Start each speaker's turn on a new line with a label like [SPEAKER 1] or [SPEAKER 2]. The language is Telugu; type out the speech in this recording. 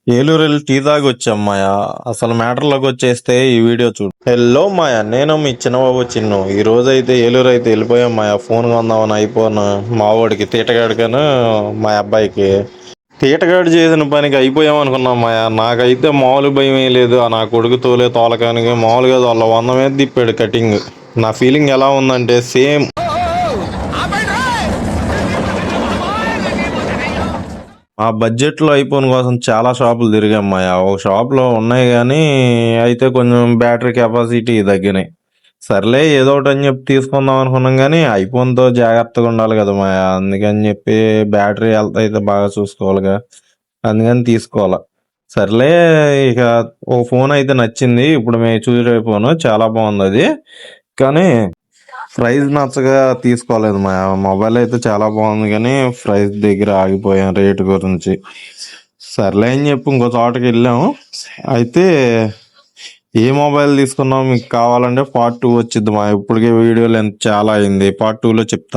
[SPEAKER 1] ఏలూరు వెళ్ళి టీ తాగి వచ్చాం మాయా. అసలు మ్యాటర్లోకి వచ్చేస్తే ఈ వీడియో చూడు. హలో మాయా, నేను మీ చిన్నబాబు చిన్ను. ఈ రోజు అయితే ఏలూరు అయితే వెళ్ళిపోయాం మాయా. ఫోన్ కొందామని అయిపోను మా వాడికి తీటగాడికను మా అబ్బాయికి. తీటగాడు చేసిన పనికి అయిపోయాం అనుకున్నాం మాయా. నాకైతే మామూలు భయం ఏం లేదు. ఆ నా కొడుకు తోలే తోలకానికి మామూలుగా వాళ్ళ 100 మీద తిప్పాడు కటింగ్. నా ఫీలింగ్ ఎలా ఉందంటే సేమ్. ఆ బడ్జెట్లో ఐఫోన్ కోసం చాలా షాపులు తిరిగాం మాయా. ఒక షాప్లో ఉన్నాయి కానీ అయితే కొంచెం బ్యాటరీ కెపాసిటీ తగ్గినాయి. సర్లే ఏదో ఒకటి అని చెప్పి తీసుకుందాం అనుకున్నాం కానీ ఐఫోన్తో జాగ్రత్తగా ఉండాలి కదా మాయా. అందుకని చెప్పి బ్యాటరీ హెల్త్ అయితే బాగా చూసుకోవాలిగా. అందుకని తీసుకోవాలి. సర్లే, ఇక ఓ ఫోన్ అయితే నచ్చింది. ఇప్పుడు మేము చూసే ఫోన్ చాలా బాగుంది అది. కానీ ప్రైస్ నచ్చగా తీసుకోలేదు. మా మొబైల్ అయితే చాలా బాగుంది కానీ ప్రైస్ దగ్గర ఆగిపోయాం రేటు గురించి. సర్లే అని చెప్పి ఇంకో చోటకి వెళ్ళాము. అయితే ఏ మొబైల్ తీసుకున్నాం మీకు కావాలంటే పార్ట్ 2 వచ్చింది మా. ఇప్పటికే వీడియో లెంత్ చాలా అయింది. పార్ట్ 2లో చెప్తాను.